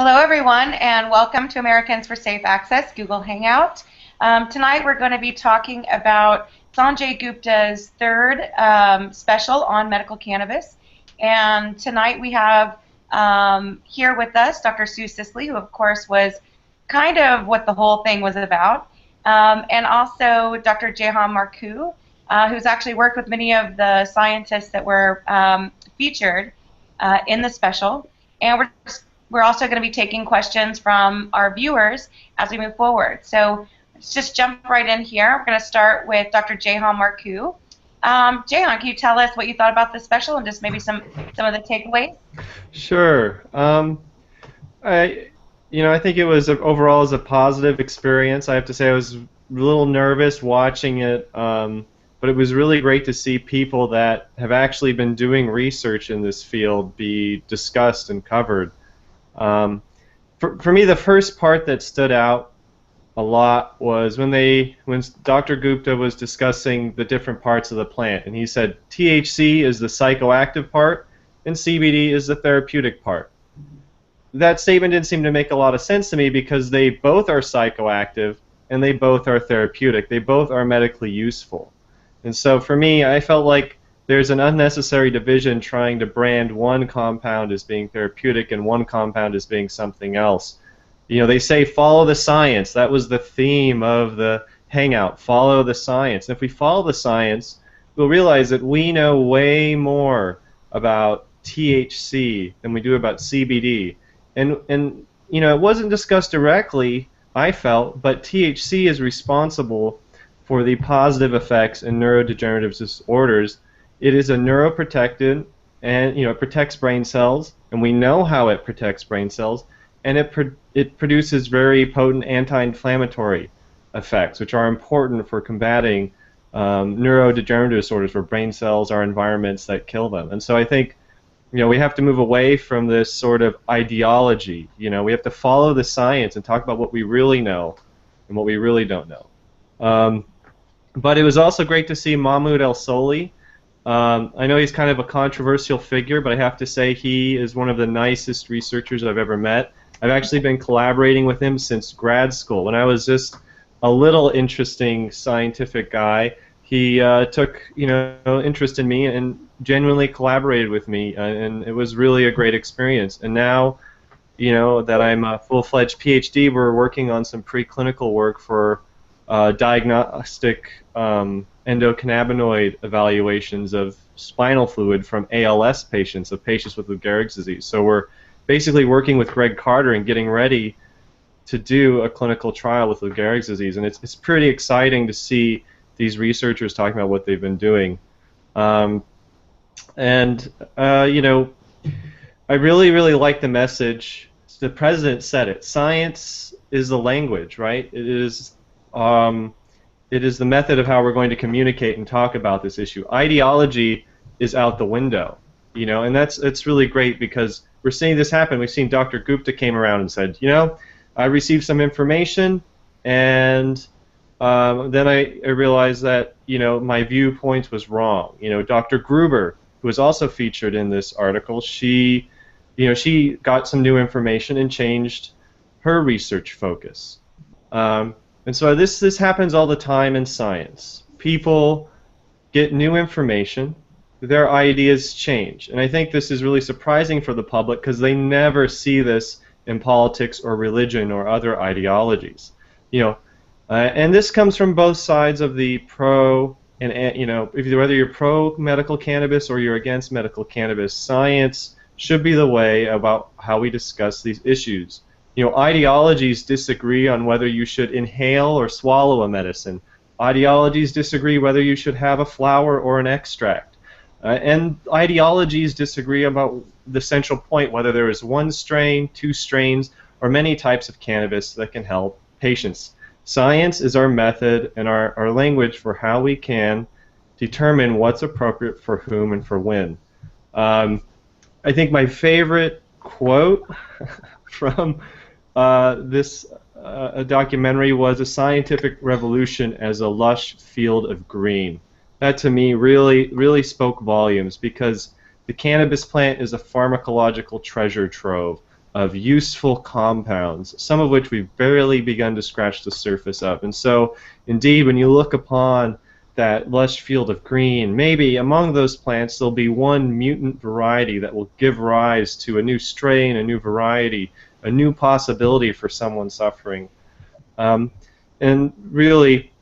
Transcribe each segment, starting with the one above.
Hello, everyone, and welcome to Americans for Safe Access, Google Hangout. Tonight we're going to be talking about Sanjay Gupta's third special on medical cannabis. And tonight we have here with us Dr. Sue Sisley, who of course was kind of what the whole thing was about, and also Dr. Jehan Marku, who's actually worked with many of the scientists that were featured in the special. And we're also going to be taking questions from our viewers as we move forward. So let's just jump right in here. We're going to start with Dr. Jehan Marku. Jehan, can you tell us what you thought about this special and just maybe some of the takeaways? Sure. I think it was overall as a positive experience. I have to say I was a little nervous watching it, but it was really great to see people that have actually been doing research in this field be discussed and covered. For me, the first part that stood out a lot was when Dr. Gupta was discussing the different parts of the plant, and he said THC is the psychoactive part and CBD is the therapeutic part. That statement didn't seem to make a lot of sense to me because they both are psychoactive and they both are therapeutic. They both are medically useful. And so for me, I felt like there's an unnecessary division trying to brand one compound as being therapeutic and one compound as being something else. You know, they say follow the science. That was the theme of the Hangout, follow the science. And if we follow the science, we'll realize that we know way more about THC than we do about CBD. And you know, it wasn't discussed directly, I felt, but THC is responsible for the positive effects in neurodegenerative disorders. It is a neuroprotectant, and it protects brain cells, and we know how it protects brain cells, and it produces very potent anti-inflammatory effects, which are important for combating neurodegenerative disorders, where brain cells are environments that kill them. And so I think we have to move away from this sort of ideology. We have to follow the science and talk about what we really know and what we really don't know. But it was also great to see Mahmoud El-Soli. I know he's kind of a controversial figure, but I have to say he is one of the nicest researchers I've ever met. I've actually been collaborating with him since grad school. When I was just a little interesting scientific guy, he took interest in me and genuinely collaborated with me, and it was really a great experience. And now, that I'm a full-fledged PhD, we're working on some preclinical work for diagnostic endocannabinoid evaluations of spinal fluid from ALS patients, of patients with Lou Gehrig's disease. So we're basically working with Greg Carter and getting ready to do a clinical trial with Lou Gehrig's disease, and it's pretty exciting to see these researchers talking about what they've been doing. I really like the message. The president said it. Science is the language, right? It is the method of how we're going to communicate and talk about this issue. Ideology is out the window, and it's really great because we're seeing this happen. We've seen Dr. Gupta came around and said, I received some information, and then I realized that my viewpoint was wrong. Dr. Gruber, who was also featured in this article, she got some new information and changed her research focus. And so this happens all the time in science. People get new information, their ideas change. And I think this is really surprising for the public because they never see this in politics or religion or other ideologies. And this comes from both sides of the pro and whether you're pro medical cannabis or you're against medical cannabis, science should be the way about how we discuss these issues. Ideologies disagree on whether you should inhale or swallow a medicine. Ideologies disagree whether you should have a flower or an extract. And ideologies disagree about the central point, whether there is one strain, two strains, or many types of cannabis that can help patients. Science is our method and our language for how we can determine what's appropriate for whom and for when. I think my favorite quote from this documentary was "A scientific revolution as a lush field of green." That to me really spoke volumes because the cannabis plant is a pharmacological treasure trove. of useful compounds, some of which we've barely begun to scratch the surface of. And so, indeed, when you look upon that lush field of green, maybe among those plants there'll be one mutant variety that will give rise to a new strain, a new variety, a new possibility for someone suffering. And really,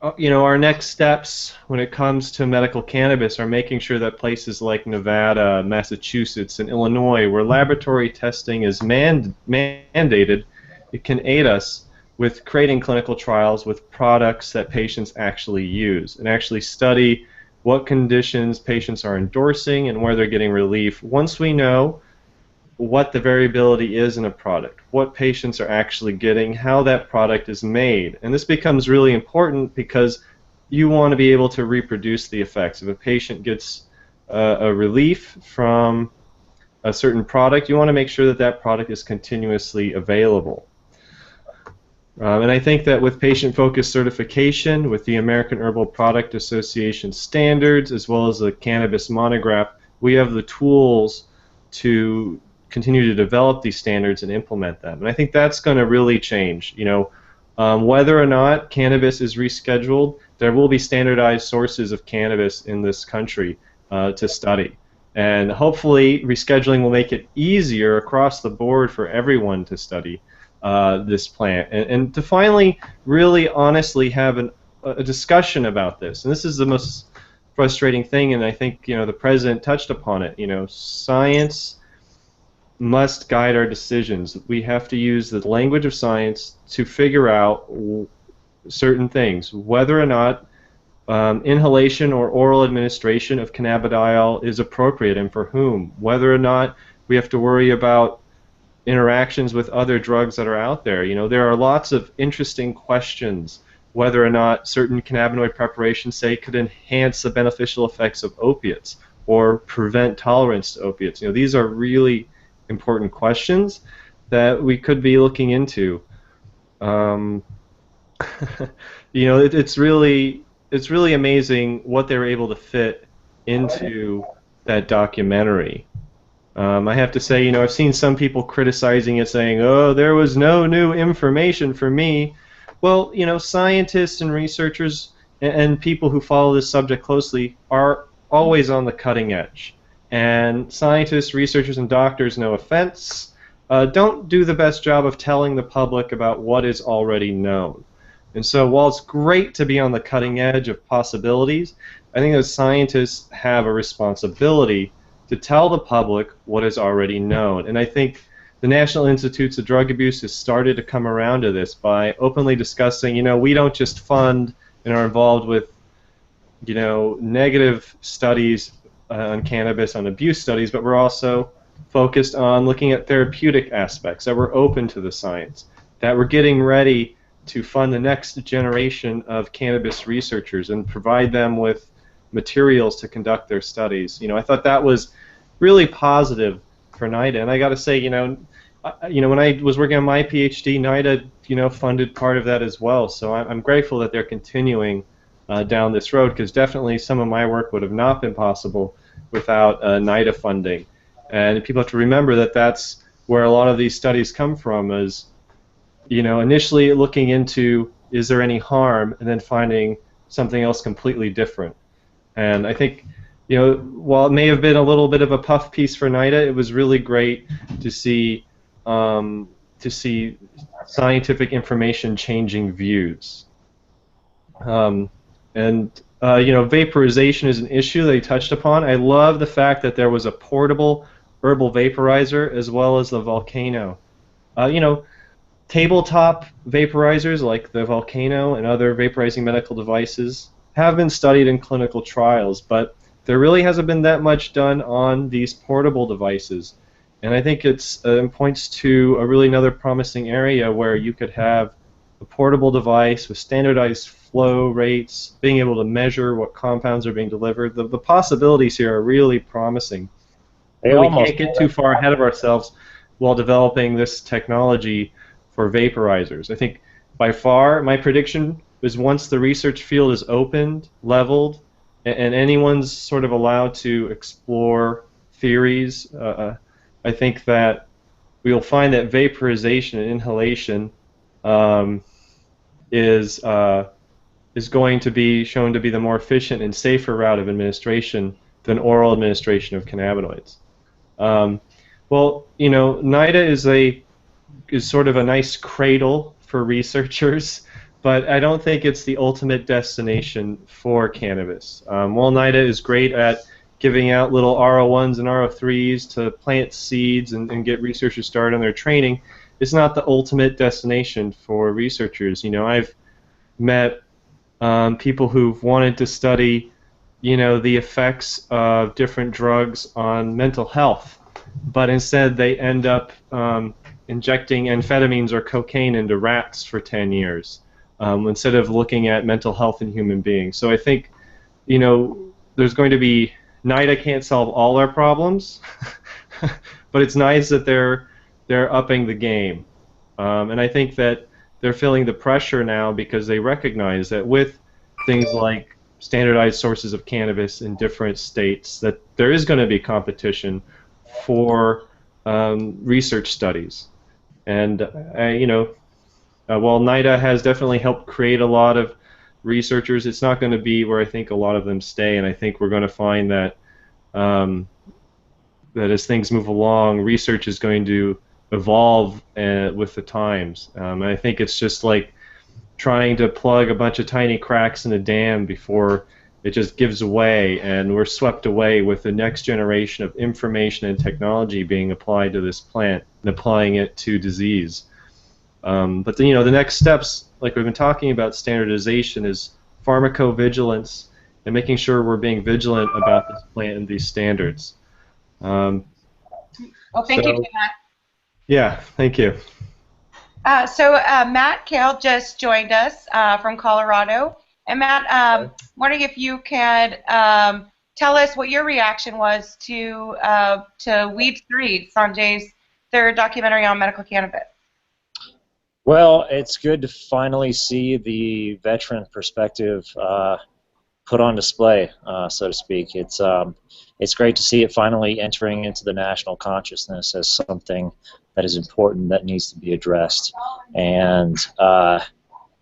our next steps when it comes to medical cannabis are making sure that places like Nevada, Massachusetts, and Illinois, where laboratory testing is mandated, it can aid us with creating clinical trials with products that patients actually use and actually study what conditions patients are endorsing and where they're getting relief. Once we know what the variability is in a product, what patients are actually getting, how that product is made. And this becomes really important because you want to be able to reproduce the effects. If a patient gets a relief from a certain product, you want to make sure that that product is continuously available. And I think that with patient-focused certification, with the American Herbal Product Association standards, as well as the Cannabis Monograph, we have the tools to continue to develop these standards and implement them. And I think that's going to really change. Whether or not cannabis is rescheduled, there will be standardized sources of cannabis in this country to study. And hopefully rescheduling will make it easier across the board for everyone to study this plant and to finally really honestly have a discussion about this. And this is the most frustrating thing, and I think the President touched upon it. Science must guide our decisions. We have to use the language of science to figure out certain things, whether or not inhalation or oral administration of cannabidiol is appropriate and for whom, whether or not we have to worry about interactions with other drugs that are out there. There are lots of interesting questions, whether or not certain cannabinoid preparations, say, could enhance the beneficial effects of opiates or prevent tolerance to opiates. These are really important questions that we could be looking into. It's really amazing what they were able to fit into that documentary. I have to say, I've seen some people criticizing it, saying, "Oh, there was no new information for me." Well, scientists and researchers and people who follow this subject closely are always on the cutting edge. And scientists, researchers, and doctors, no offense, don't do the best job of telling the public about what is already known. And so while it's great to be on the cutting edge of possibilities, I think that scientists have a responsibility to tell the public what is already known. And I think the National Institutes of Drug Abuse has started to come around to this by openly discussing, we don't just fund and are involved with, negative studies on cannabis, on abuse studies, but we're also focused on looking at therapeutic aspects, that we're open to the science, that we're getting ready to fund the next generation of cannabis researchers and provide them with materials to conduct their studies. I thought that was really positive for NIDA, and I got to say, when I was working on my PhD, NIDA, funded part of that as well. So I'm grateful that they're continuing down this road, because definitely some of my work would have not been possible without NIDA funding. And people have to remember that that's where a lot of these studies come from, is initially looking into, is there any harm, and then finding something else completely different. And I think, while it may have been a little bit of a puff piece for NIDA, it was really great to see scientific information changing views. Vaporization is an issue they touched upon. I love the fact that there was a portable herbal vaporizer as well as the Volcano. Tabletop vaporizers like the Volcano and other vaporizing medical devices have been studied in clinical trials, but there really hasn't been that much done on these portable devices. And I think it points to a really another promising area where you could have a portable device with standardized flow rates, being able to measure what compounds are being delivered. The possibilities here are really promising. But we can't get too far ahead of ourselves while developing this technology for vaporizers. I think by far my prediction is once the research field is opened, leveled, and anyone's sort of allowed to explore theories, I think that we'll find that vaporization and inhalation um, is going to be shown to be the more efficient and safer route of administration than oral administration of cannabinoids. Well, NIDA is sort of a nice cradle for researchers, but I don't think it's the ultimate destination for cannabis. While NIDA is great at giving out little R01s and R03s to plant seeds and get researchers started on their training, it's not the ultimate destination for researchers. I've met people who've wanted to study, the effects of different drugs on mental health, but instead they end up injecting amphetamines or cocaine into rats for 10 years instead of looking at mental health in human beings. So I think, there's going to be, NIDA can't solve all our problems, but it's nice that they're upping the game. And I think that they're feeling the pressure now because they recognize that with things like standardized sources of cannabis in different states, that there is going to be competition for research studies. And while NIDA has definitely helped create a lot of researchers, it's not going to be where I think a lot of them stay. And I think we're going to find that that as things move along, research is going to evolve with the times. And I think it's just like trying to plug a bunch of tiny cracks in a dam before it just gives away, and we're swept away with the next generation of information and technology being applied to this plant and applying it to disease. But the next steps, like we've been talking about, standardization, is pharmacovigilance and making sure we're being vigilant about this plant and these standards. Well, thank you for that. Yeah, thank you. So Matt Kale just joined us from Colorado. And Matt, wondering if you could tell us what your reaction was to Weed 3, Sanjay's third documentary on medical cannabis. Well, it's good to finally see the veteran perspective put on display, so to speak. It's great to see it finally entering into the national consciousness as something that is important, that needs to be addressed. And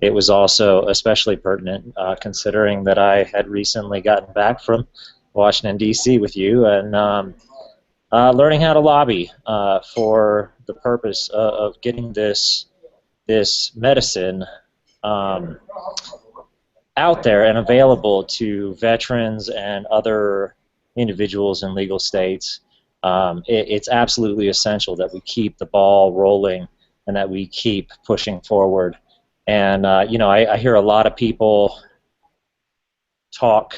it was also especially pertinent considering that I had recently gotten back from Washington, D.C. with you and learning how to lobby for the purpose of getting this medicine out there and available to veterans and other individuals in legal states. It's absolutely essential that we keep the ball rolling and that we keep pushing forward. And I hear a lot of people talk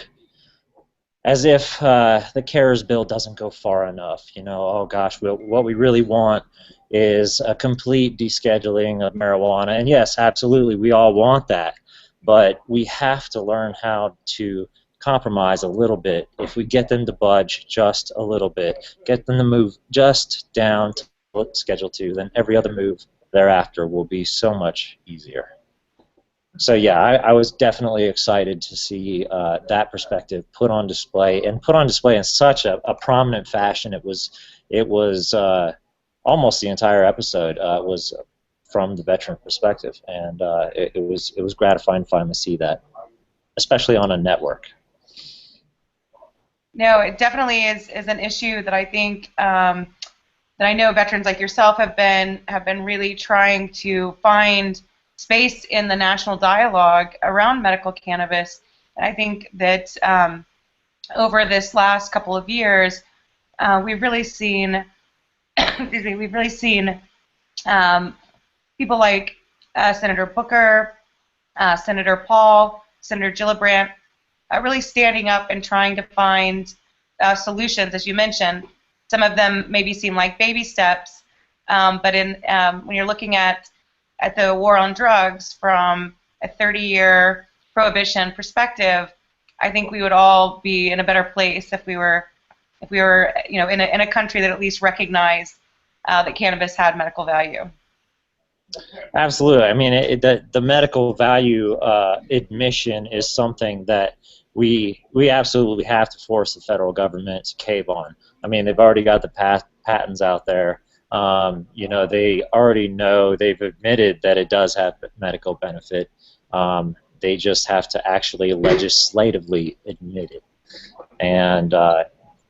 as if the CARES bill doesn't go far enough. Oh gosh, what we really want is a complete descheduling of marijuana. And yes, absolutely, we all want that. But we have to learn how to compromise a little bit. If we get them to budge just a little bit, get them to move just down to Schedule 2, then every other move thereafter will be so much easier. So yeah, I was definitely excited to see that perspective put on display, and put on display in such a prominent fashion. It was almost the entire episode was from the veteran perspective, and it was gratifying to finally see that, especially on a network. No, it definitely is an issue that I think that I know veterans like yourself have been really trying to find space in the national dialogue around medical cannabis. And I think that over this last couple of years, we've really seen, people like Senator Booker, Senator Paul, Senator Gillibrand, really standing up and trying to find solutions, as you mentioned. Some of them maybe seem like baby steps, but when you're looking at the war on drugs from a 30-year prohibition perspective, I think we would all be in a better place if we were in a country that at least recognized that cannabis had medical value. Absolutely. I mean, the medical value admission is something that we absolutely have to force the federal government to cave on. I mean, they've already got the patents out there. They already know, they've admitted that it does have medical benefit. They just have to actually legislatively admit it. And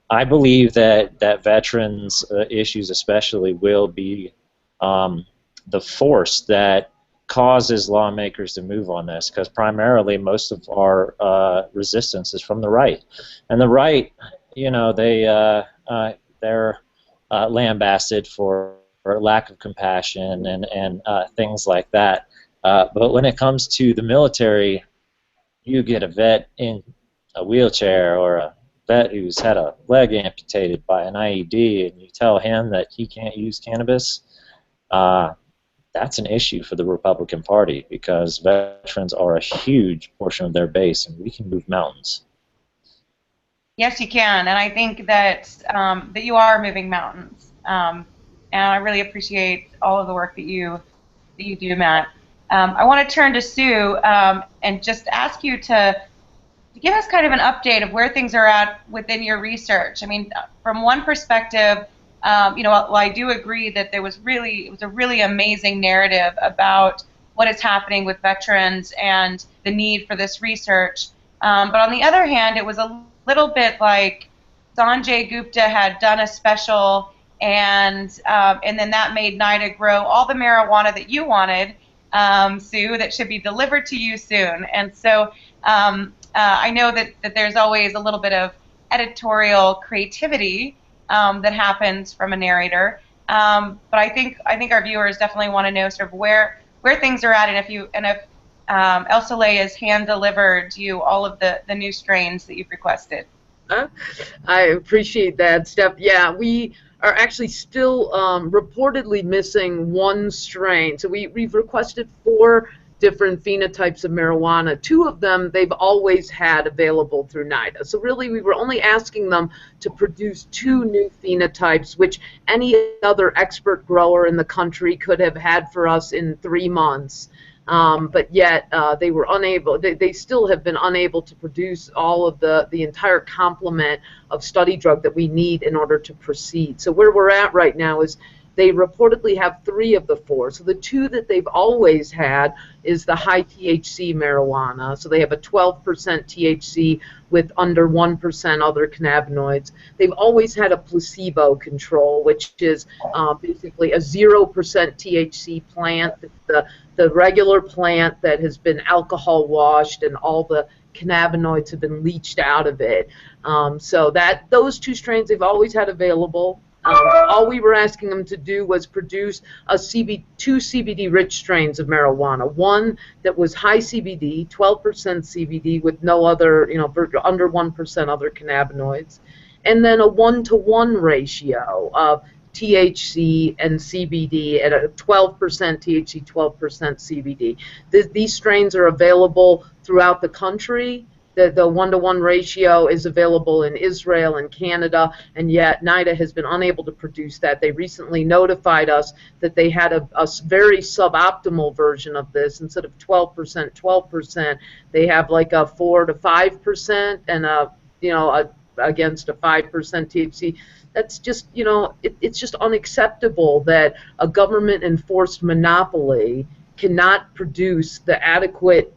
I believe that veterans issues especially will be the force that causes lawmakers to move on this, because primarily most of our resistance is from the right. And the right, they're lambasted for lack of compassion and things like that. But when it comes to the military, you get a vet in a wheelchair or a vet who's had a leg amputated by an IED, and you tell him that he can't use cannabis, that's an issue for the Republican Party, because veterans are a huge portion of their base, and we can move mountains. Yes, you can, and I think that that you are moving mountains, and I really appreciate all of the work that you do, Matt. I want to turn to Sue and just ask you to give us kind of an update of where things are at within your research. I mean, from one perspective, while I do agree that it was a really amazing narrative about what is happening with veterans and the need for this research. But on the other hand, it was a little bit like Sanjay Gupta had done a special, and then that made NIDA grow all the marijuana that you wanted, Sue, that should be delivered to you soon. And so I know that there's always a little bit of editorial creativity that happens from a narrator, but I think our viewers definitely want to know sort of where things are at, and if El Soleil has hand delivered you all of the new strains that you've requested. I appreciate that, Steph. Yeah, we are actually still reportedly missing one strain. So we've requested 4 different phenotypes of marijuana. 2 of them they've always had available through NIDA. So really we were only asking them to produce 2 new phenotypes, which any other expert grower in the country could have had for us in 3 months. But yet they were unable, they still have been unable to produce all of the entire complement of study drug that we need in order to proceed. So where we're at right now is they reportedly have 3 of the 4. So the 2 that they've always had is the high THC marijuana. So they have a 12% THC with under 1% other cannabinoids. They've always had a placebo control, which is basically a 0% THC plant, the regular plant that has been alcohol washed and all the cannabinoids have been leached out of it. So those 2 strains they've always had available. All we were asking them to do was produce 2 CBD-rich strains of marijuana. One that was high CBD, 12% CBD with no other, under 1% other cannabinoids, and then a 1-to-1 ratio of THC and CBD at a 12% THC, 12% CBD. These strains are available throughout the country. The 1-to-1 ratio is available in Israel and Canada, and yet NIDA has been unable to produce that. They recently notified us that they had a very suboptimal version of this. Instead of 12%, they have like a 4 to 5% and against a 5% THC. That's just, it's just unacceptable that a government-enforced monopoly cannot produce the adequate,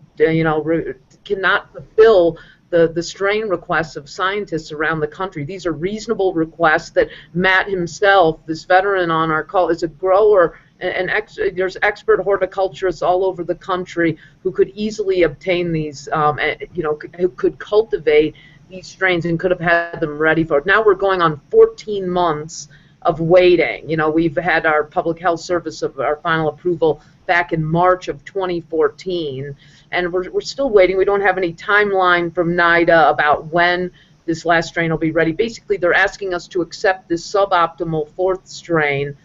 cannot fulfill the strain requests of scientists around the country. These are reasonable requests that Matt himself, this veteran on our call, is a grower, and there's expert horticulturists all over the country who could easily obtain these, who could cultivate these strains and could have had them ready for it. Now we're going on 14 months of waiting. We've had our public health service of our final approval back in March of 2014, and we're still waiting. We don't have any timeline from NIDA about when this last strain will be ready. Basically, they're asking us to accept this suboptimal 4th strain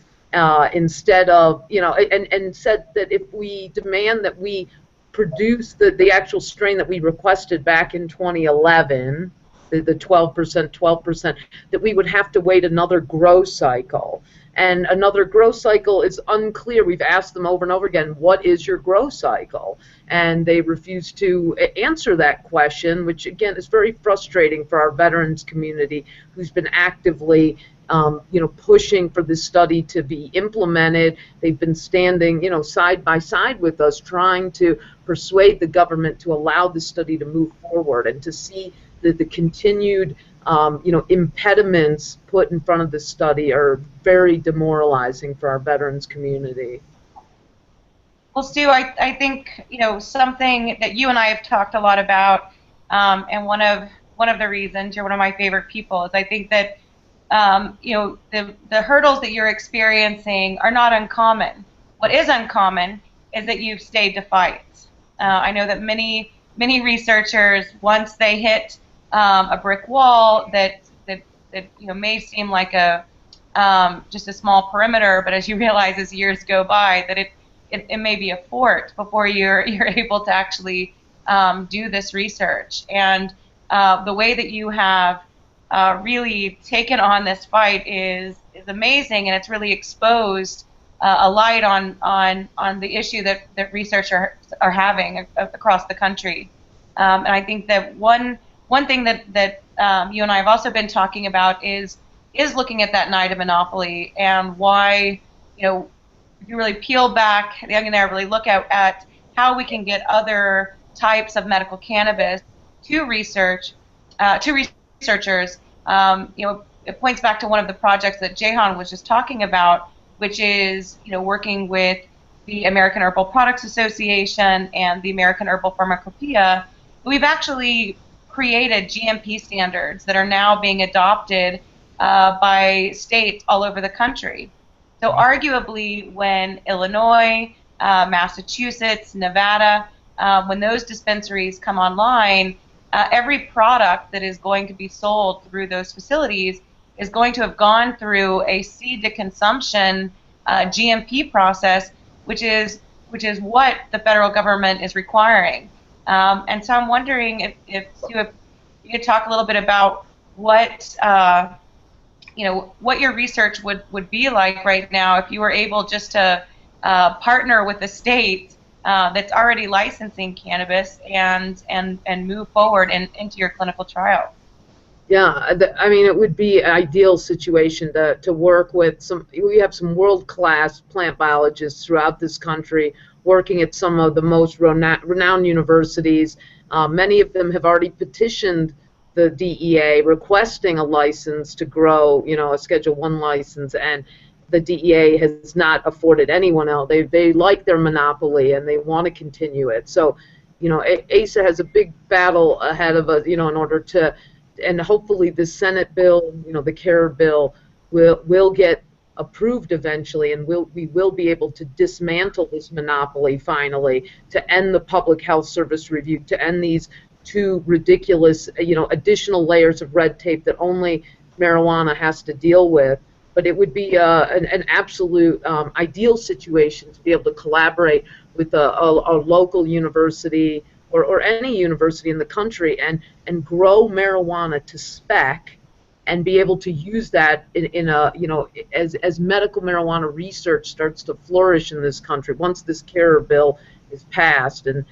instead of, and said that if we demand that we produce the actual strain that we requested back in 2011, the 12%, that we would have to wait another grow cycle. And another grow cycle is unclear. We've asked them over and over again, what is your grow cycle? And they refuse to answer that question, which again is very frustrating for our veterans community who's been actively pushing for this study to be implemented. They've been standing, side by side with us, trying to persuade the government to allow this study to move forward, and to see that the continued, impediments put in front of this study are very demoralizing for our veterans community. Well, Stu, I think something that you and I have talked a lot about, and one of the reasons you're one of my favorite people is I think that the hurdles that you're experiencing are not uncommon. What is uncommon is that you've stayed to fight. I know that many researchers, once they hit a brick wall that may seem like just a small perimeter, but as you realize as years go by that it may be a fort before you're able to actually do this research. And the way that you have really taken on this fight is amazing, and it's really exposed a light on the issue that researchers are having across the country. And I think that one thing that you and I have also been talking about is looking at that NIDA monopoly, and why, if you really peel back the onion there, really look at how we can get other types of medical cannabis to researchers. It points back to one of the projects that Jehan was just talking about, which is working with the American Herbal Products Association and the American Herbal Pharmacopoeia. We've actually created GMP standards that are now being adopted by states all over the country. So arguably, when Illinois, Massachusetts, Nevada, when those dispensaries come online, every product that is going to be sold through those facilities is going to have gone through a seed to consumption GMP process, which is what the federal government is requiring. And so I'm wondering if you could talk a little bit about what your research would be like right now if you were able just to partner with a state that's already licensing cannabis and move forward into your clinical trial. Yeah, I mean, it would be an ideal situation to work with we have some world-class plant biologists throughout this country working at some of the most renowned universities. Many of them have already petitioned the DEA requesting a license to grow, a Schedule I license, and the DEA has not afforded anyone else. They like their monopoly and they want to continue it. So, ASA has a big battle ahead of us, in order to, and hopefully the Senate bill, the CARE bill, will get approved eventually, and we will be able to dismantle this monopoly finally, to end the Public Health Service review, to end these two ridiculous, additional layers of red tape that only marijuana has to deal with. But it would be an absolute ideal situation to be able to collaborate with a local university or any university in the country and grow marijuana to spec, and be able to use that as medical marijuana research starts to flourish in this country. Once this CARE bill is passed and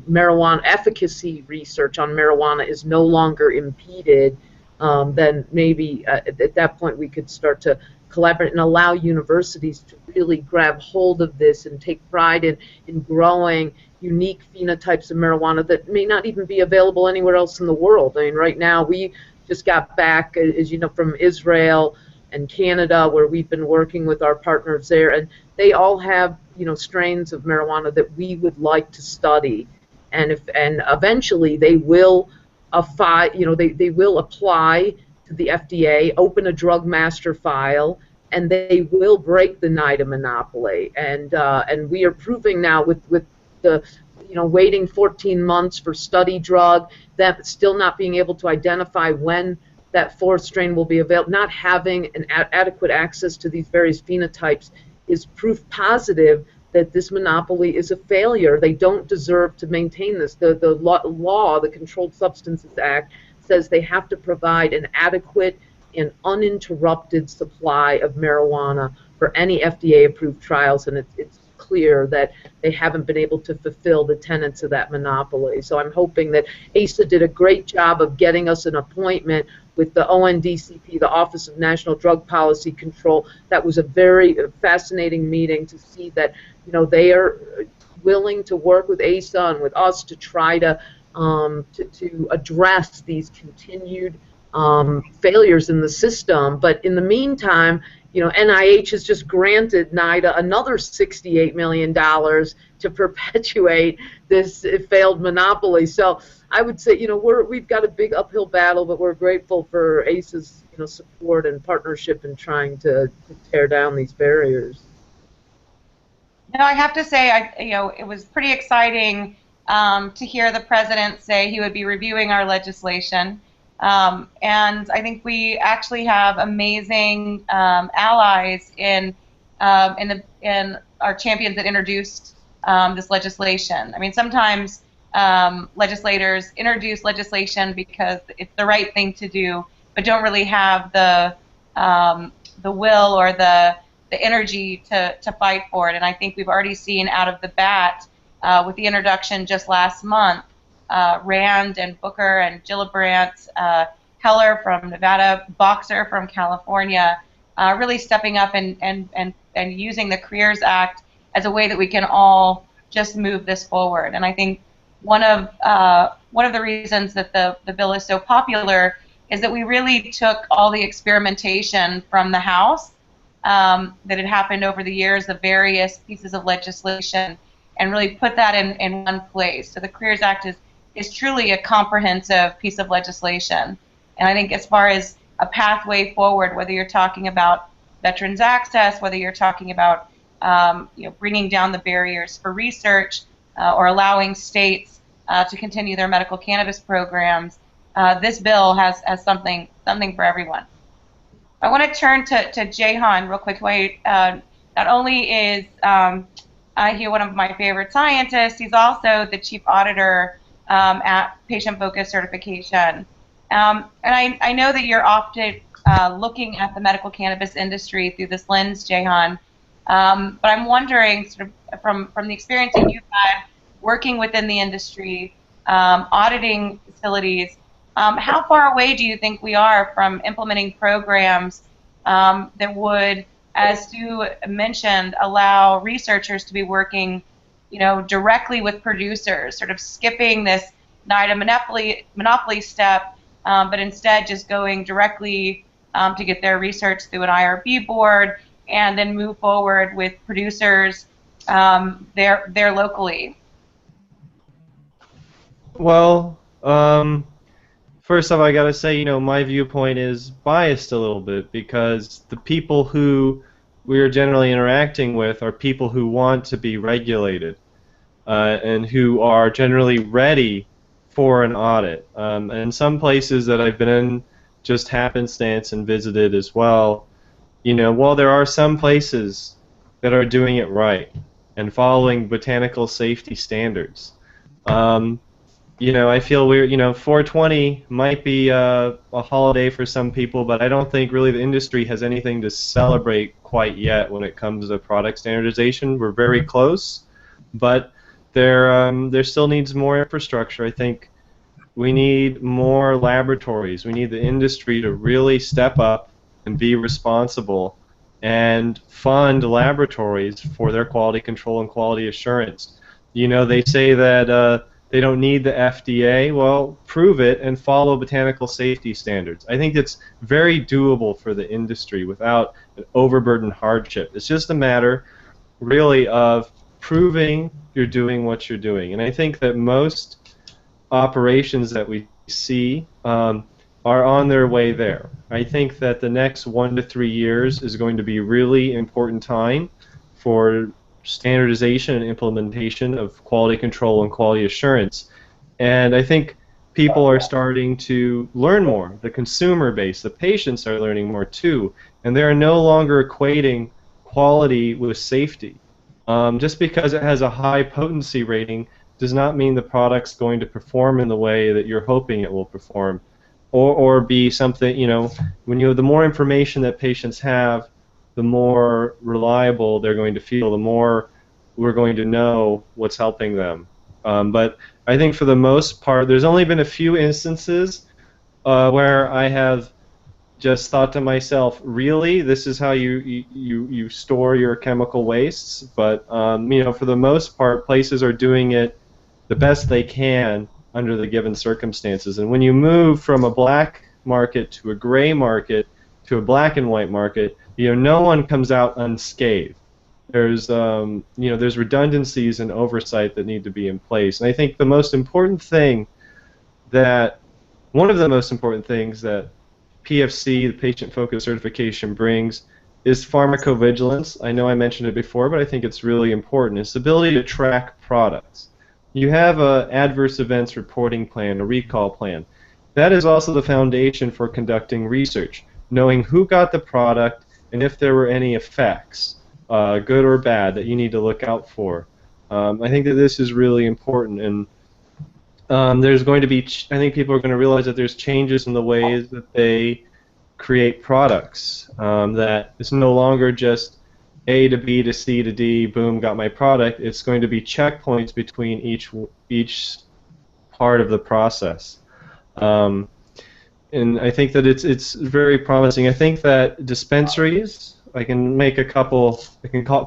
marijuana efficacy research on marijuana is no longer impeded, then maybe at that point we could start to collaborate and allow universities to really grab hold of this and take pride in growing unique phenotypes of marijuana that may not even be available anywhere else in the world. I mean, right now we just got back, as you know, from Israel and Canada, where we've been working with our partners there, and they all have strains of marijuana that we would like to study, and eventually they will they will apply to the FDA, open a drug master file, and they will break the NIDA monopoly. And we are proving now with the waiting 14 months for study drug, that still not being able to identify when that fourth strain will be available, not having an adequate access to these various phenotypes is proof positive that this monopoly is a failure. They don't deserve to maintain this. The law, the Controlled Substances Act, says they have to provide an adequate and uninterrupted supply of marijuana for any FDA-approved trials, and it's clear that they haven't been able to fulfill the tenets of that monopoly. So I'm hoping that ASA did a great job of getting us an appointment with the ONDCP, the Office of National Drug Policy Control. That was a very fascinating meeting to see that, you know, they are willing to work with ASA and with us to try to address these continued failures in the system. But in the meantime, you know, NIH has just granted NIDA another $68 million to perpetuate this failed monopoly. So I would say, you know, we've got a big uphill battle, but we're grateful for ACE's, you know, support and partnership in trying to tear down these barriers. You know, I have to say, you know, it was pretty exciting to hear the president say he would be reviewing our legislation. And I think we actually have amazing allies in our champions that introduced this legislation. I mean, sometimes legislators introduce legislation because it's the right thing to do, but don't really have the will or the energy to fight for it. And I think we've already seen out of the bat with the introduction just last month, Rand and Booker and Gillibrand, Heller from Nevada, Boxer from California, really stepping up and using the Careers Act as a way that we can all just move this forward. And I think one of the reasons that the bill is so popular is that we really took all the experimentation from the House that had happened over the years, the various pieces of legislation, and really put that in one place. So the Careers Act is truly a comprehensive piece of legislation. And I think as far as a pathway forward, whether you're talking about veterans access, whether you're talking about you know, bringing down the barriers for research or allowing states to continue their medical cannabis programs, this bill has something for everyone. I want to turn to Jehan real quick. Not only is he one of my favorite scientists, he's also the chief auditor at Patient Focus Certification. And I know that you're often looking at the medical cannabis industry through this lens, Jehan. But I'm wondering, sort of from the experience that you've had working within the industry, auditing facilities, how far away do you think we are from implementing programs that would, as Stu mentioned, allow researchers to be working, you know, directly with producers, sort of skipping this NIDA monopoly step, but instead just going directly to get their research through an IRB board and then move forward with producers there locally? Well, first off, I gotta say, you know, my viewpoint is biased a little bit because the people who we are generally interacting with are people who want to be regulated and who are generally ready for an audit. And some places that I've been in just happenstance and visited as well, you know, while there are some places that are doing it right and following botanical safety standards, you know, I feel we're, you know, 420 might be a holiday for some people, but I don't think really the industry has anything to celebrate quite yet when it comes to product standardization. We're very close, but there still needs more infrastructure. I think we need more laboratories. We need the industry to really step up and be responsible and fund laboratories for their quality control and quality assurance. You know, they say that they don't need the FDA. Well, prove it and follow botanical safety standards. I think it's very doable for the industry without an overburdened hardship. It's just a matter, really, of proving you're doing what you're doing. And I think that most operations that we see are on their way there. I think that the next 1 to 3 years is going to be a really important time for standardization and implementation of quality control and quality assurance. And I think people are starting to learn more. The consumer base, the patients are learning more too. And they're no longer equating quality with safety. Just because it has a high potency rating does not mean the product's going to perform in the way that you're hoping it will perform. Or be something, you know, when you have the more information that patients have, the more reliable they're going to feel, the more we're going to know what's helping them. But I think for the most part, there's only been a few instances where I have just thought to myself, really, this is how you store your chemical wastes? But for the most part, places are doing it the best they can under the given circumstances. And when you move from a black market to a gray market to a black and white market, no one comes out unscathed. There's there's redundancies and oversight that need to be in place. And I think one of the most important things that PFC, the patient-focused certification, brings is pharmacovigilance. I know I mentioned it before, but I think it's really important. It's the ability to track products. You have an adverse events reporting plan, a recall plan. That is also the foundation for conducting research, knowing who got the product and if there were any effects, good or bad, that you need to look out for. I think that this is really important, and there's going to be, I think people are going to realize that there's changes in the ways that they create products, that it's no longer just A to B to C to D, boom, got my product. It's going to be checkpoints between each part of the process. And I think that it's very promising. I think that dispensaries, I can make a couple,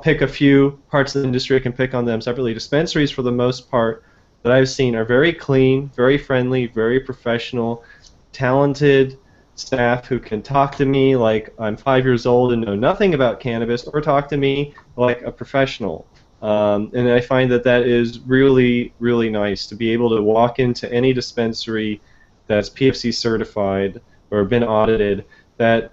pick a few parts of the industry, I can pick on them separately. Dispensaries, for the most part, that I've seen are very clean, very friendly, very professional, talented staff who can talk to me like I'm 5 years old and know nothing about cannabis, or talk to me like a professional. And I find that that is really, really nice to be able to walk into any dispensary that's PFC certified or been audited, that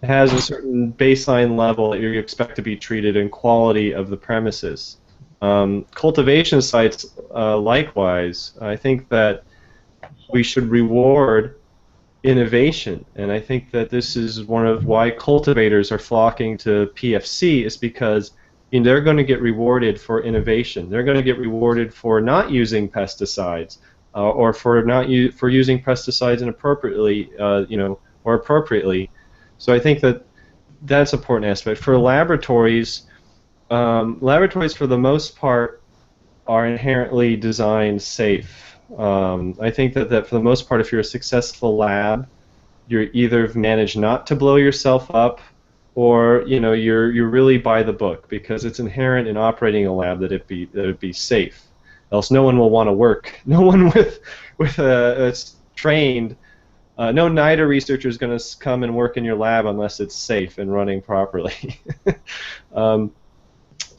has a certain baseline level that you expect to be treated in quality of the premises. Cultivation sites, likewise, I think that we should reward innovation, and I think that this is one of why cultivators are flocking to PFC, is because they're going to get rewarded for innovation. They're going to get rewarded for not using pesticides, or for using pesticides inappropriately, or appropriately. So I think that that's an important aspect. For laboratories, laboratories for the most part are inherently designed safe. I think that for the most part, if you're a successful lab, you're either managed not to blow yourself up, or you're really by the book, because it's inherent in operating a lab that it be safe. Else, no one will want to work. No one with trained. No NIDA researcher is going to come and work in your lab unless it's safe and running properly. But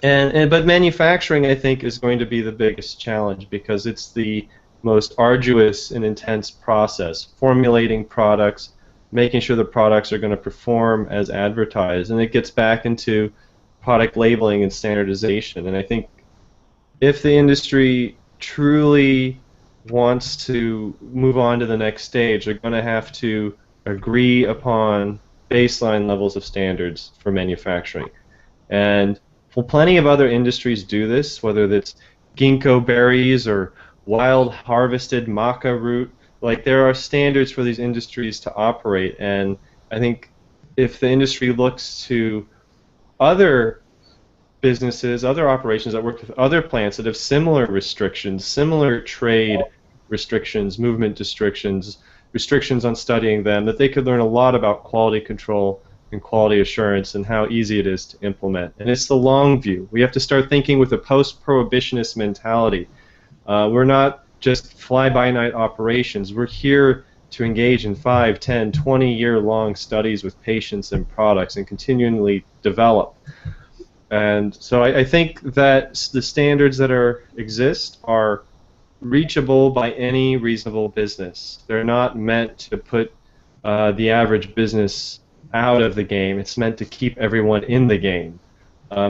manufacturing, I think, is going to be the biggest challenge, because it's the most arduous and intense process. Formulating products, making sure the products are going to perform as advertised, and it gets back into product labeling and standardization. And I think if the industry truly wants to move on to the next stage, they're going to have to agree upon baseline levels of standards for manufacturing. And well, plenty of other industries do this, whether it's ginkgo berries or wild harvested maca root. Like, there are standards for these industries to operate, and I think if the industry looks to other businesses, other operations that work with other plants that have similar restrictions, similar trade restrictions, movement restrictions, restrictions on studying them, that they could learn a lot about quality control and quality assurance and how easy it is to implement. And it's the long view. We have to start thinking with a post-prohibitionist mentality. We're not just fly-by-night operations. We're here to engage in 5, 10, 20-year-long studies with patients and products and continually develop. And so I think that the standards that exist are reachable by any reasonable business. They're not meant to put the average business out of the game. It's meant to keep everyone in the game.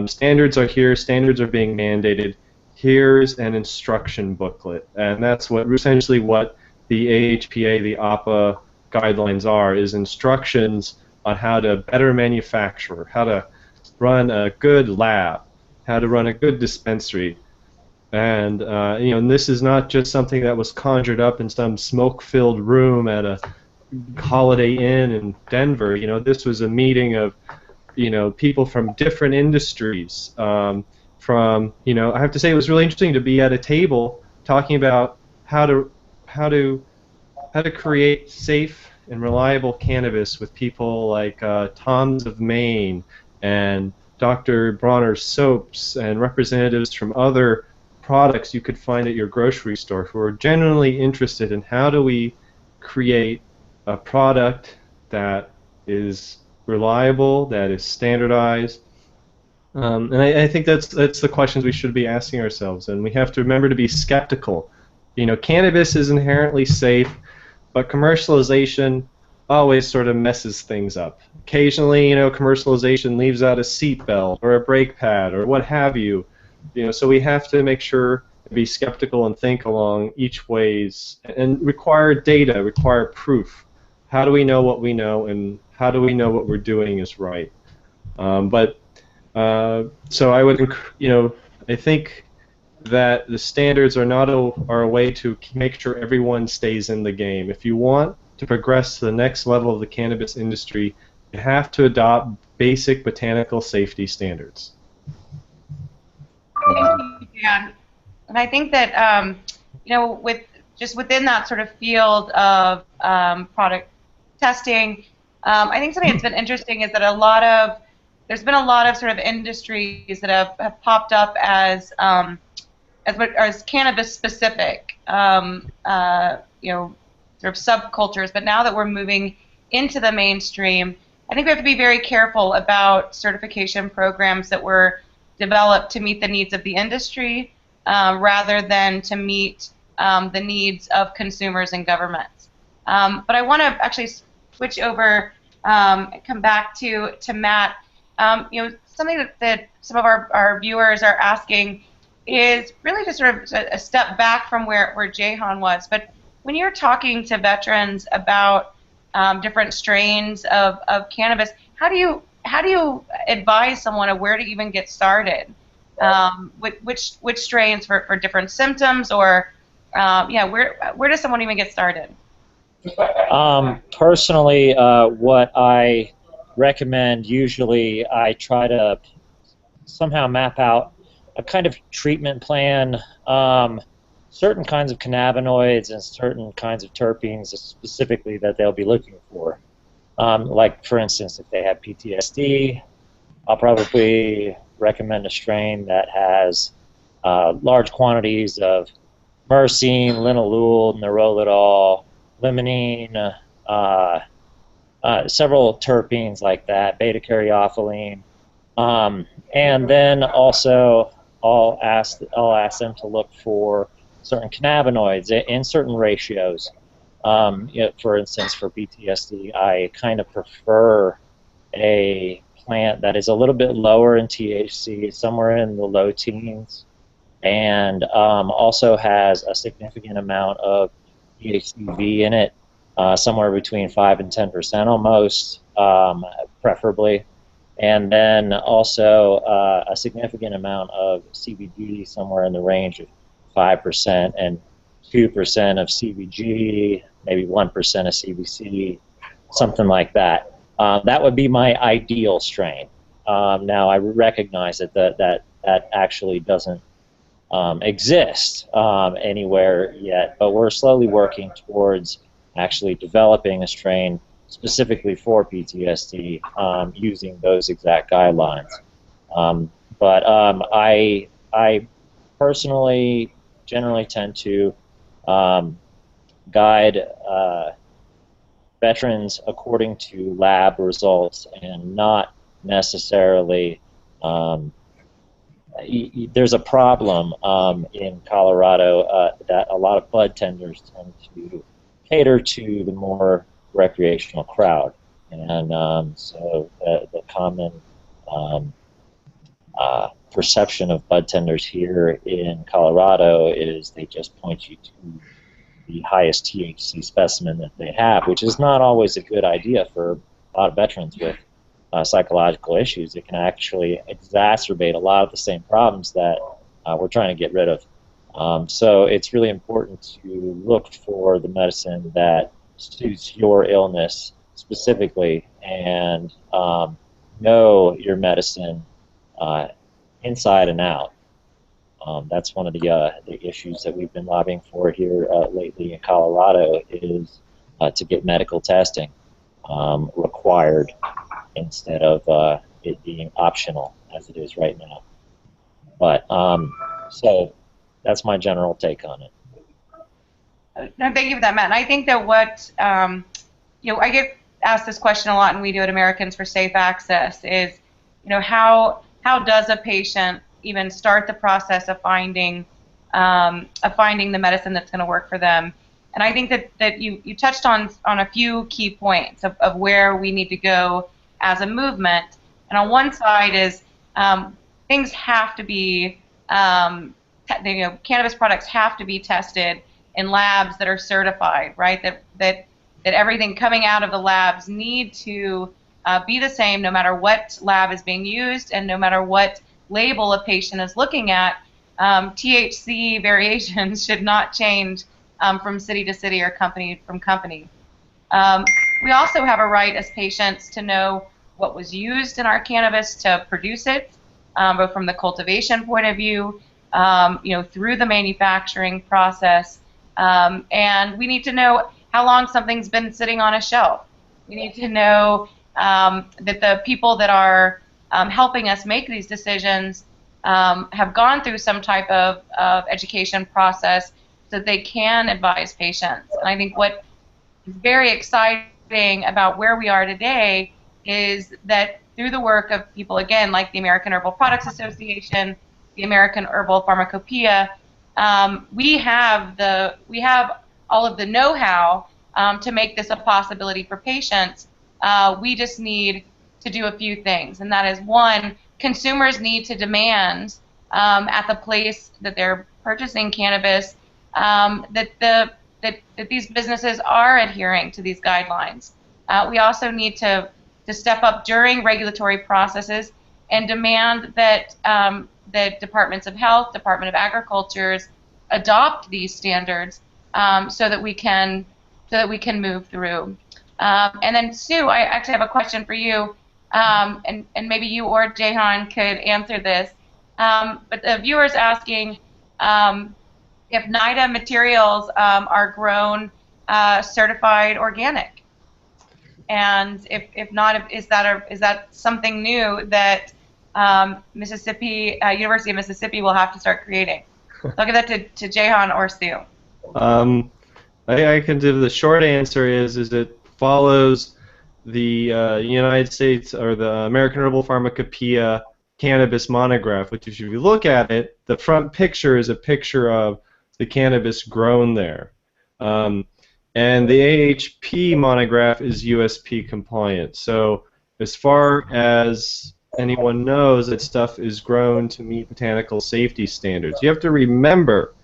Standards are here. Standards are being mandated. Here's an instruction booklet, and that's essentially what the AHPA, the APA guidelines are, is instructions on how to better manufacture, how to run a good lab, how to run a good dispensary. And and this is not just something that was conjured up in some smoke-filled room at a Holiday Inn in Denver. This was a meeting of people from different industries, from, I have to say it was really interesting to be at a table talking about how to create safe and reliable cannabis with people like Tom's of Maine and Dr. Bronner's soaps and representatives from other products you could find at your grocery store who are genuinely interested in how do we create a product that is reliable, that is standardized. And I think that's the questions we should be asking ourselves, and we have to remember to be skeptical. Cannabis is inherently safe, but commercialization always sort of messes things up. Occasionally, commercialization leaves out a seatbelt or a brake pad or what have you. So we have to make sure to be skeptical and think along each ways and require data, require proof. How do we know what we know, and how do we know what we're doing is right? So I would, I think that the standards are a way to make sure everyone stays in the game. If you want to progress to the next level of the cannabis industry, you have to adopt basic botanical safety standards. Thank you, Dan. And I think that within that sort of field of product testing, I think something that's been interesting is that there's been a lot of sort of industries that have popped up as cannabis specific, sort of subcultures. But now that we're moving into the mainstream, I think we have to be very careful about certification programs that were developed to meet the needs of the industry rather than to meet the needs of consumers and governments. But I want to actually switch over and come back to Matt. Something that some of our viewers are asking is really just sort of a step back from where Jehan was. But when you're talking to veterans about different strains of cannabis, how do you advise someone of where to even get started? Which strains for different symptoms, or where does someone even get started? Personally, what I recommend, usually I try to somehow map out a kind of treatment plan, certain kinds of cannabinoids and certain kinds of terpenes specifically that they'll be looking for. Like, for instance, if they have PTSD, I'll probably recommend a strain that has large quantities of myrcene, linalool, nerolidol, limonene, several terpenes like that, beta-caryophyllene, and then also I'll ask them to look for certain cannabinoids in certain ratios. For instance, for PTSD, I kind of prefer a plant that is a little bit lower in THC, somewhere in the low teens, and also has a significant amount of THCV in it, somewhere between 5 and 10% almost, preferably. And then also a significant amount of CBG, somewhere in the range of 5% and 2% of CBG, maybe 1% of CBC, something like that. That would be my ideal strain. Now, I recognize that actually doesn't exist anywhere yet, but we're slowly working towards actually developing a strain specifically for PTSD using those exact guidelines. But I personally generally tend to guide veterans according to lab results and not necessarily there's a problem in Colorado that a lot of bud tenders tend to cater to the more recreational crowd, and so the common perception of bud tenders here in Colorado is they just point you to the highest THC specimen that they have, which is not always a good idea for a lot of veterans with psychological issues. It can actually exacerbate a lot of the same problems that we're trying to get rid of. So it's really important to look for the medicine that suits your illness specifically and know your medicine inside and out. That's one of the issues that we've been lobbying for here lately in Colorado is to get medical testing required instead of it being optional as it is right now. But so that's my general take on it. No, thank you for that, Matt. And I think that what I get asked this question a lot, and we do at Americans for Safe Access is, how does a patient even start the process of finding the medicine that's going to work for them? And I think that you touched on a few key points of where we need to go as a movement. And on one side is things have to be, cannabis products have to be tested in labs that are certified, right? That everything coming out of the labs need to be the same no matter what lab is being used and no matter what label a patient is looking at. THC variations should not change from city to city or company from company. We also have a right as patients to know what was used in our cannabis to produce it, both from the cultivation point of view, through the manufacturing process, and we need to know how long something's been sitting on a shelf. We need to know that the people that are helping us make these decisions have gone through some type of education process so that they can advise patients. And I think what is very exciting about where we are today is that through the work of people, again, like the American Herbal Products Association, the American Herbal Pharmacopoeia, we have all of the know-how to make this a possibility for patients. We just need to do a few things, and that is, one, consumers need to demand at the place that they're purchasing cannabis that these businesses are adhering to these guidelines. We also need to step up during regulatory processes and demand that that departments of health, Department of Agriculture's adopt these standards so that we can move through. And then Sue, I actually have a question for you, and maybe you or Jehan could answer this. But the viewer's asking if NIDA materials are grown certified organic, and if not, is that something new that Mississippi University of Mississippi will have to start creating? So I'll give that to Jehan or Sue. I can do the short answer is it follows the United States or the American Herbal Pharmacopoeia cannabis monograph, which if you look at it, the front picture is a picture of the cannabis grown there. And the AHP monograph is USP compliant. So as far as anyone knows, that stuff is grown to meet botanical safety standards. You have to remember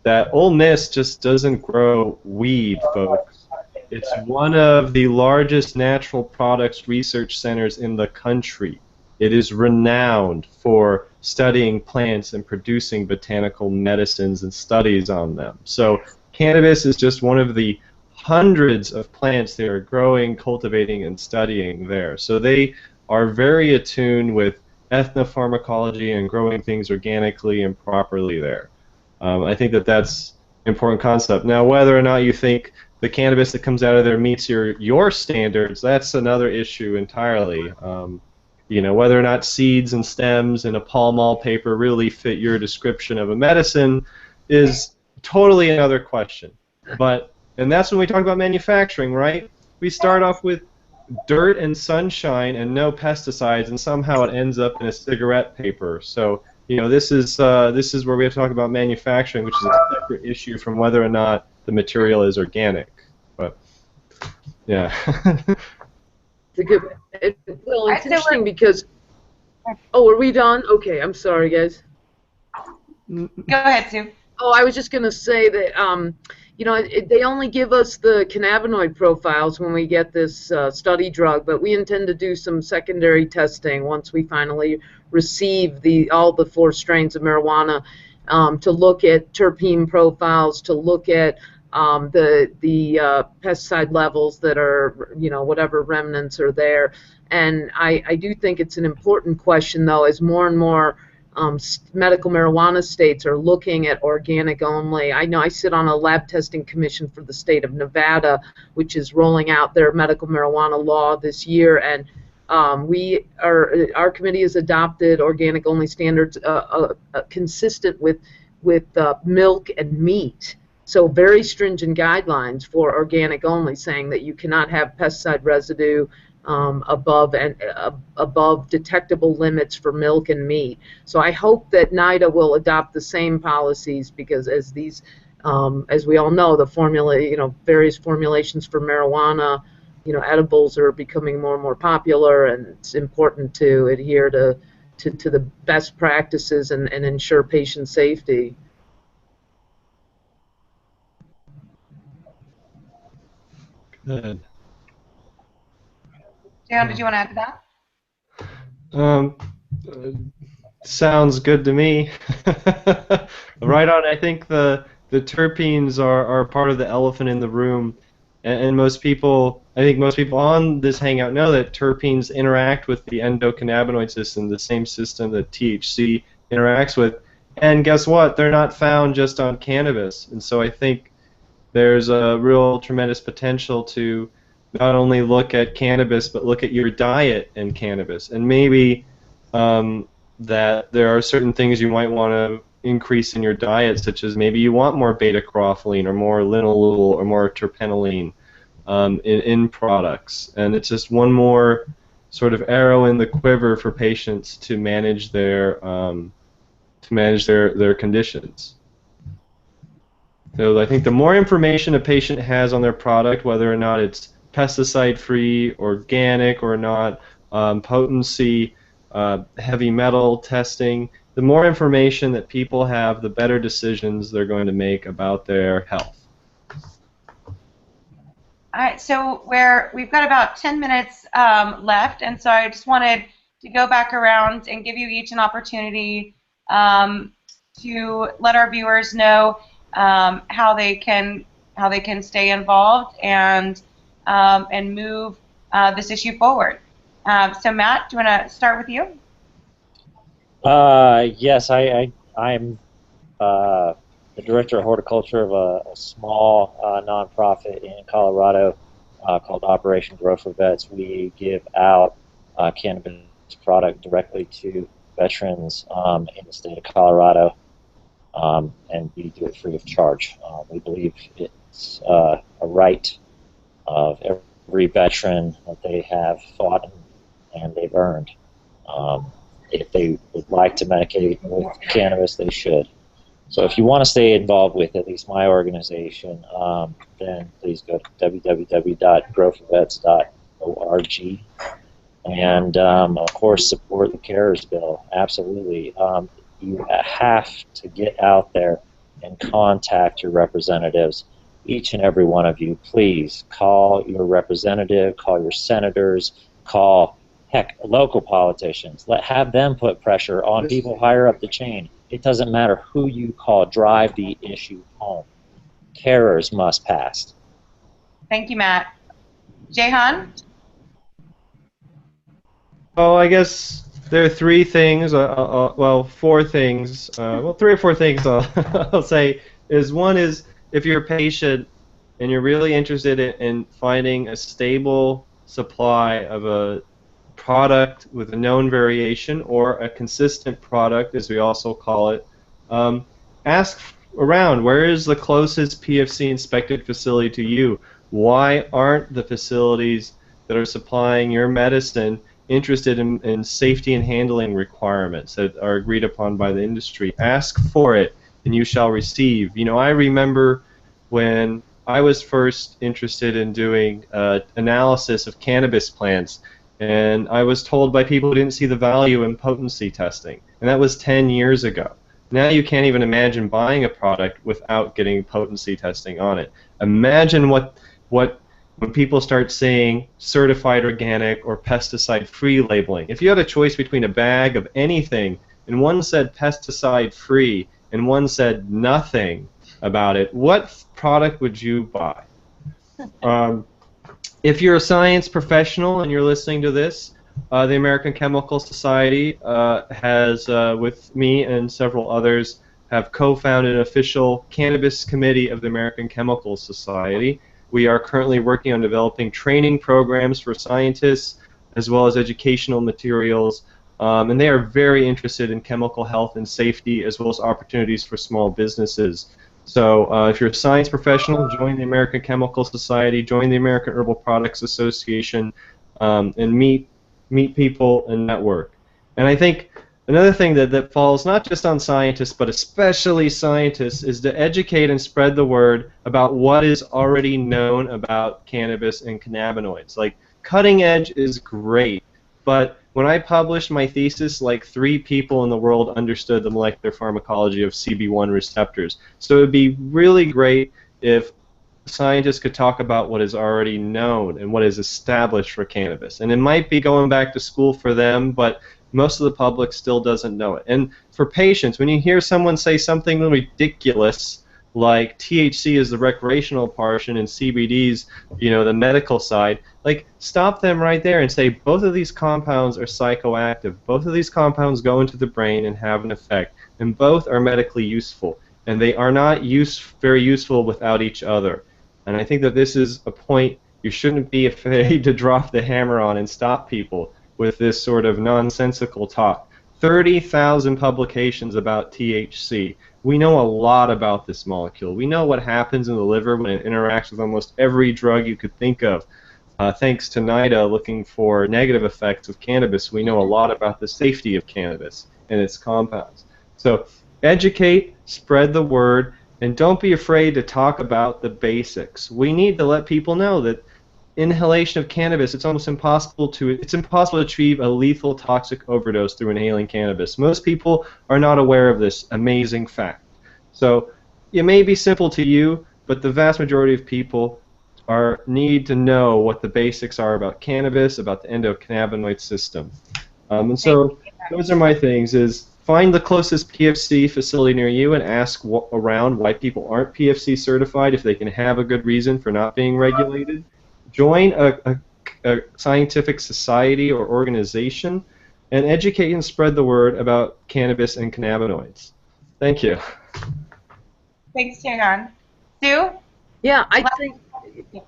that Ole Miss just doesn't grow weed, folks. It's one of the largest natural products research centers in the country. It is renowned for studying plants and producing botanical medicines and studies on them. So cannabis is just one of the hundreds of plants they are growing, cultivating, and studying there. So they are very attuned with ethnopharmacology and growing things organically and properly there. I think that's an important concept. Now, whether or not you think the cannabis that comes out of there meets your standards, that's another issue entirely. Whether or not seeds and stems in a Pall Mall paper really fit your description of a medicine is totally another question. And that's when we talk about manufacturing, right? We start off with dirt and sunshine and no pesticides, and somehow it ends up in a cigarette paper. So, this is where we have to talk about manufacturing, which is a separate issue from whether or not the material is organic. But yeah. Well, it's interesting because. Oh, are we done? Okay, I'm sorry, guys. Go ahead, Sue. Oh, I was just going to say that, they only give us the cannabinoid profiles when we get this study drug, but we intend to do some secondary testing once we finally receive all the 4 strains of marijuana to look at terpene profiles, to look at the pesticide levels that are, whatever remnants are there. And I do think it's an important question, though, as more and more medical marijuana states are looking at organic only. I know I sit on a lab testing commission for the state of Nevada, which is rolling out their medical marijuana law this year, and our committee has adopted organic only standards consistent with milk and meat. So very stringent guidelines for organic only, saying that you cannot have pesticide residue above detectable limits for milk and meat. So I hope that NIDA will adopt the same policies, because as these, as we all know, the various formulations for marijuana, edibles are becoming more and more popular, and it's important to adhere to the best practices and ensure patient safety. Good. Jan, did you want to add to that? Sounds good to me. Right on. I think the terpenes are part of the elephant in the room, and most people, I think most people on this hangout know that terpenes interact with the endocannabinoid system, the same system that THC interacts with. And guess what? They're not found just on cannabis. And so I think there's a real tremendous potential to not only look at cannabis, but look at your diet and cannabis. And maybe that there are certain things you might want to increase in your diet, such as maybe you want more beta-carophylline or more linalool or more terpenoline in products. And it's just one more sort of arrow in the quiver for patients to manage their conditions. So I think the more information a patient has on their product, whether or not it's pesticide-free, organic or not, potency, heavy metal testing, the more information that people have, the better decisions they're going to make about their health. All right, so we've got about 10 minutes left, and so I just wanted to go back around and give you each an opportunity to let our viewers know how they can stay involved and move this issue forward. So Matt, do you want to start with you? Yes, I'm the director of horticulture of a small nonprofit in Colorado called Operation Grow for Vets. We give out cannabis product directly to veterans in the state of Colorado, and we do it free of charge. We believe it's a right of every veteran that they have fought and they've earned. If they would like to medicate with cannabis, they should. So if you want to stay involved with at least my organization, then please go to www.growforvets.org and, of course, support the CARES bill. Absolutely. You have to get out there and contact your representatives. Each and every one of you, please call your representative, call your senators, call, heck, local politicians. Have them put pressure on people higher up the chain. It doesn't matter who you call. Drive the issue home. CARES must pass. Thank you, Matt. Jehan? Oh, I guess there are three things, well, four things, well, three or four things I'll say. One is if you're a patient and you're really interested in finding a stable supply of a product with a known variation or a consistent product, as we also call it, ask around. Where is the closest PFC inspected facility to you? Why aren't the facilities that are supplying your medicine interested in safety and handling requirements that are agreed upon by the industry? Ask for it and you shall receive. You know, I remember when I was first interested in doing analysis of cannabis plants, and I was told by people who didn't see the value in potency testing, and that was 10 years ago. Now you can't even imagine buying a product without getting potency testing on it. Imagine what when people start saying certified organic or pesticide-free labeling. If you had a choice between a bag of anything, and one said pesticide-free, and one said nothing about it, what product would you buy? If you're a science professional and you're listening to this, the American Chemical Society has, with me and several others, have co-founded an official cannabis committee of the American Chemical Society. We are currently working on developing training programs for scientists as well as educational materials, and they are very interested in chemical health and safety as well as opportunities for small businesses. So if you're a science professional, join the American Chemical Society, join the American Herbal Products Association, and meet people and network. And I think another thing that falls not just on scientists, but especially scientists, is to educate and spread the word about what is already known about cannabis and cannabinoids. Like, cutting edge is great, but when I published my thesis, like 3 people in the world understood the molecular pharmacology of CB1 receptors. So it would be really great if scientists could talk about what is already known and what is established for cannabis. And it might be going back to school for them, but most of the public still doesn't know it. And for patients, when you hear someone say something ridiculous like THC is the recreational portion and CBD's, the medical side, like, stop them right there and say both of these compounds are psychoactive. Both of these compounds go into the brain and have an effect, and both are medically useful. And they are not very useful without each other. And I think that this is a point you shouldn't be afraid to drop the hammer on and stop people with this sort of nonsensical talk. 30,000 publications about THC. We know a lot about this molecule. We know what happens in the liver when it interacts with almost every drug you could think of. Thanks to NIDA looking for negative effects of cannabis, we know a lot about the safety of cannabis and its compounds. So educate, spread the word, and don't be afraid to talk about the basics. We need to let people know that inhalation of cannabis, it's impossible to achieve a lethal toxic overdose through inhaling cannabis. Most people are not aware of this amazing fact. So it may be simple to you, but the vast majority of people need to know what the basics are about cannabis, about the endocannabinoid system. And so those are my things, is find the closest PFC facility near you and ask around why people aren't PFC certified if they can have a good reason for not being regulated. Join a scientific society or organization and educate and spread the word about cannabis and cannabinoids. Thank you. Thanks, Janan. Sue? Yeah, I think.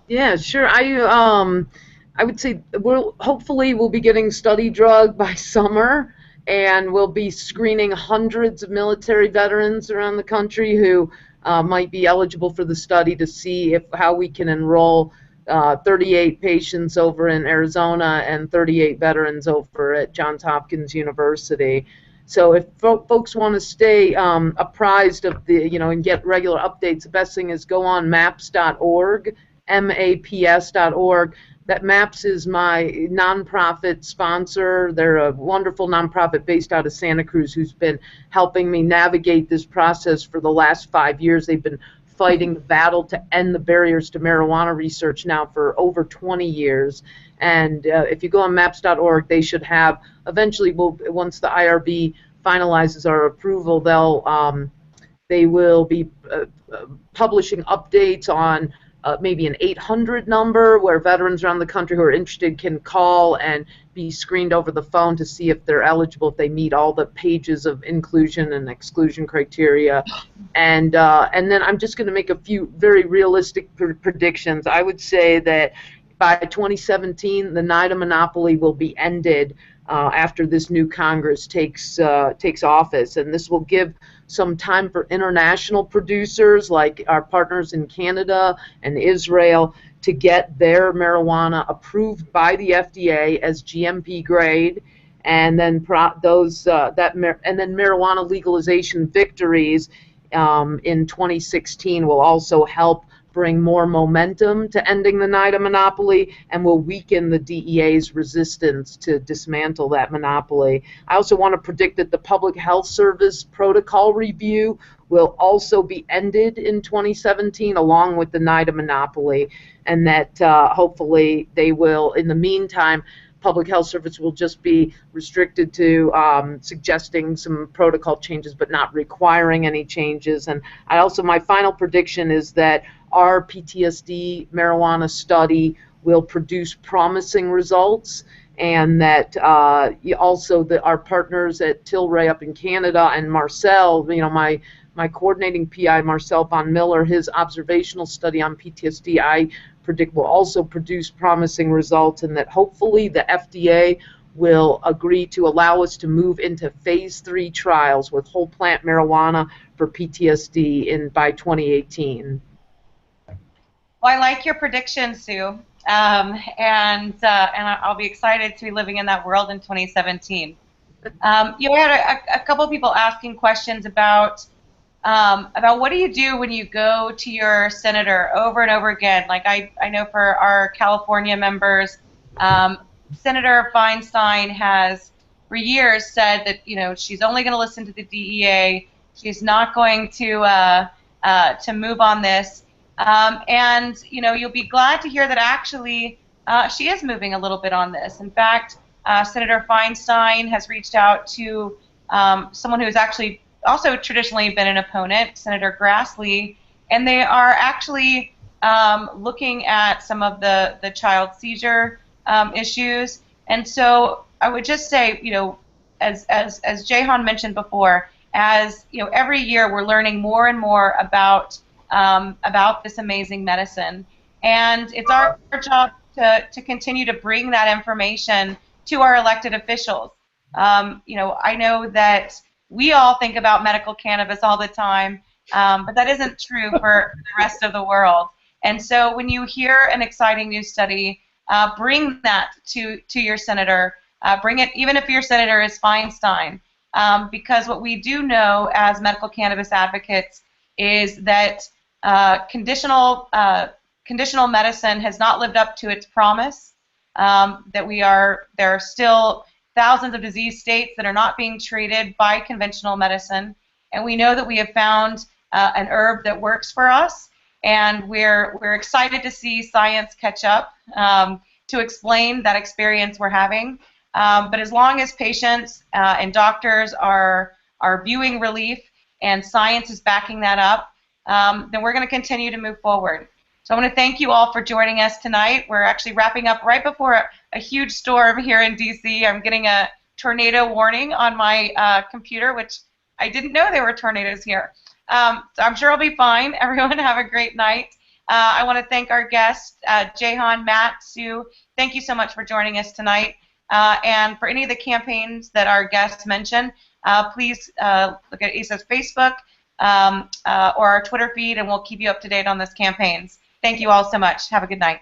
Yeah, sure. I would say hopefully we'll be getting study drug by summer, and we'll be screening hundreds of military veterans around the country who might be eligible for the study to see how we can enroll 38 patients over in Arizona and 38 veterans over at Johns Hopkins University. So if folks want to stay apprised of and get regular updates, the best thing is go on maps.org, maps.org. That MAPS is my nonprofit sponsor. They're a wonderful nonprofit based out of Santa Cruz who's been helping me navigate this process for the last 5 years. They've been fighting the battle to end the barriers to marijuana research now for over 20 years. And if you go on maps.org, they should have, eventually, once the IRB finalizes our approval, they will be publishing updates on maybe an 800 number where veterans around the country who are interested can call and be screened over the phone to see if they're eligible, if they meet all the pages of inclusion and exclusion criteria. And then I'm just going to make a few very realistic predictions. I would say that by 2017, the NIDA monopoly will be ended after this new Congress takes office, and this will give some time for international producers like our partners in Canada and Israel to get their marijuana approved by the FDA as GMP grade, and then marijuana legalization victories in 2016 will also help bring more momentum to ending the NIDA monopoly and will weaken the DEA's resistance to dismantle that monopoly. I also want to predict that the Public Health Service protocol review will also be ended in 2017 along with the NIDA monopoly, and that hopefully they will, in the meantime, Public Health Service will just be restricted to suggesting some protocol changes but not requiring any changes. And my final prediction is that our PTSD marijuana study will produce promising results, and that also our partners at Tilray up in Canada and Marcel, my coordinating PI, Marcel von Miller, his observational study on PTSD, I predict will also produce promising results, and that hopefully the FDA will agree to allow us to move into phase 3 trials with whole plant marijuana for PTSD by 2018. Well, I like your prediction, Sue, and I'll be excited to be living in that world in 2017. You had a couple of people asking questions about what do you do when you go to your senator over and over again. Like I know for our California members, Senator Feinstein has for years said that she's only going to listen to the DEA. She's not going to move on this. And you'll be glad to hear that actually she is moving a little bit on this. In fact, Senator Feinstein has reached out to someone who's actually also traditionally been an opponent, Senator Grassley, and they are actually looking at some of the child seizure issues. And so I would just say, as Jehan mentioned before, every year we're learning more and more about this amazing medicine, and it's our job to continue to bring that information to our elected officials. I know that we all think about medical cannabis all the time, but that isn't true for the rest of the world. And so when you hear an exciting new study, bring that to your senator. Bring it, even if your senator is Feinstein, because what we do know as medical cannabis advocates is that conditional medicine has not lived up to its promise. That there are still thousands of disease states that are not being treated by conventional medicine, and we know that we have found an herb that works for us, and we're excited to see science catch up to explain that experience we're having. But as long as patients and doctors are viewing relief and science is backing that up, then we're going to continue to move forward. So I want to thank you all for joining us tonight. We're actually wrapping up right before a huge storm here in D.C. I'm getting a tornado warning on my computer, which I didn't know there were tornadoes here. So I'm sure I'll be fine. Everyone have a great night. I want to thank our guests, Jehan, Matt, Sue. Thank you so much for joining us tonight. And for any of the campaigns that our guests mentioned, please look at ASA's Facebook or our Twitter feed, and we'll keep you up to date on those campaigns. Thank you all so much. Have a good night.